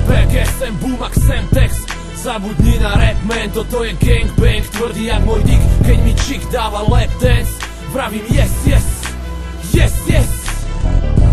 Strepek, SM, Bumax, Semtex. Zabudni na rap, man, toto je gangbang. Tvrdý jak môj dick, keď mi chick dáva lap dance. Vravím yes, yes, yes, yes.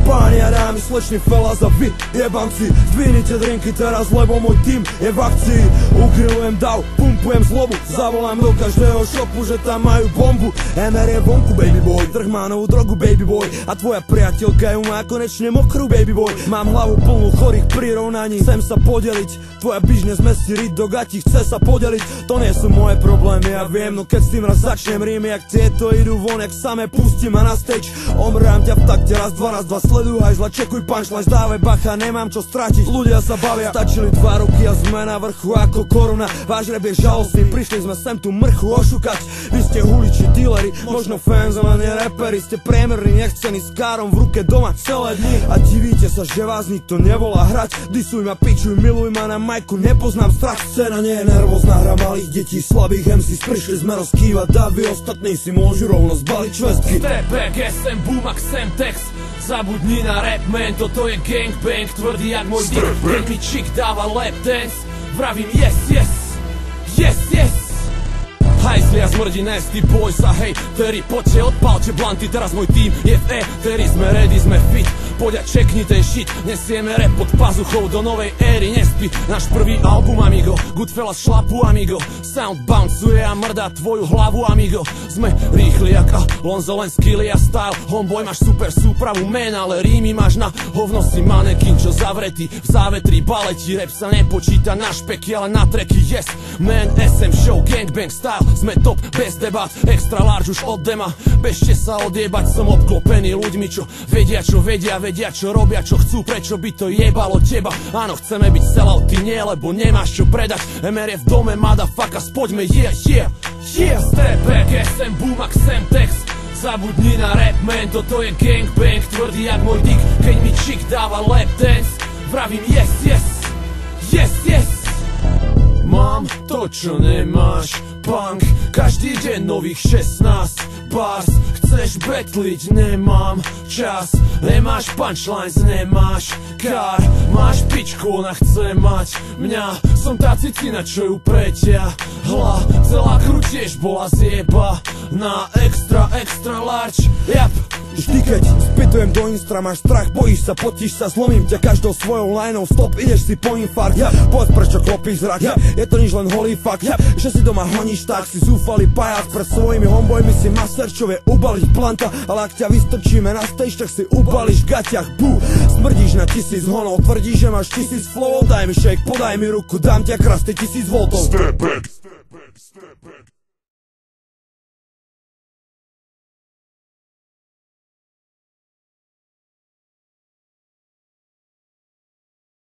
Páni a dámy, sleční fellas a vy jebanci, zdvihnite drinky teraz, lebo môj tým je v akcii. Ugrillujem dav, pumpujem zlobu, zavolám do každého shopu, že tam majú bombu. MR je vonku, baby boy, trh má novú drogu, baby boy, a tvoja priateľka ju má konečne mokrú, baby boy. Mám hlavu plnú chorých prirovnaní, chcem sa podeliť, tvoja bižne zmestí ryť do gati, chce sa podeliť. To nie sú moje problémy, ja viem, no keď s tým raz začnem rímy, jak tieto idú von, jak samé pustím a na stage omrám ťa v takte, raz, dva, sleduj aj zla, čekuj punchline, dávaj bacha, nemám čo stratiť, ľudia sa bavia. Stačili 2 roky a sme na vrchu ako koruna, váš rap je žalostný, prišli sme sem tu mrchu ošukať. Vy ste huliči, dealeri, možno fans, ale nie raperi, ste priemerní, nechcení s károm v ruke doma celé dni. A divíte sa, že vás nikto nevolá hrať, disuj ma, pičuj, miluj ma, na majku nepoznám strach. Scéna nie je nervózna, hra malých detí, slabých MCs, prišli sme rozkývať davy, ostatní si môžu rovno zbaliť švestky. Strepek, SM, Bumax, Semtex. Zabudni na rap, man, toto je gangbang. Tvrdý jak môj dick, keď mi chick dáva lap dance. Vravím yes, yes, yes, yes. Hajzli a zmrdí nasty boys a hej, Terry, poďte, odpálte blanty, teraz môj tým je v Terry, sme ready, sme fit. Poď a čekni ten shit, nesieme rap pod pazuchou do novej éry, nespí. Náš prvý album, amigo, Goodfellas šlapu, amigo. Sound bouncuje a mrdá tvoju hlavu, amigo. Sme rýchli jak Alonso, len skilly a style. Homeboy, máš super súpravu, man, ale rímy máš na hovno, si manekin, čo zavretý v závetri baletí. Rap sa nepočíta na špeky, ale na tracky, yes. Man, SM show, gangbang style. Sme top, bez debat, extra large už od dema. Bežte sa odjebať, som obklopený ľuďmi, čo vedia, čo robia, čo chcú, prečo by to jebalo teba. Áno, chceme byť sellouty, nie, lebo nemáš čo predať. MR je v dome, motherfuckers, poďme, yeah, yeah, yeah. Strepek, SM, Bumax, Semtex. Zabudni na rap, man, toto je gangbang. Tvrdý jak môj dick, keď mi chick dáva lap dance. Vravím yes, yes, yes, yes. Mám to, čo nemáš, punk, každý deň nových 16 bars. Chceš betliť, nemám čas, nemáš punchlines, nemáš kar. Máš pičku, ona chce mať mňa, som tá cicina, čo ju preťahla. Celá krutiež bola zjeba na extra large, yep. Vždy keď spytujem do instra, máš strach, bojíš sa, potíš sa, zlomím ťa každou svojou lineou, stop, ideš si po infarkt, povedz prečo klopíš zrak, je to nič len holý fakt, že si doma honíš tak, si zúfalý pajac, pred svojimi homebojmi si master, čo vie ubaliť planta, ale ak ťa vystrčíme na stage, tak si ubališ v gaťach, bú, smrdíš na 1000 honov, tvrdíš, že máš 1000 flowov, daj mi shake, podaj mi ruku, dám ťa krásne 1000 voltov. Strepek.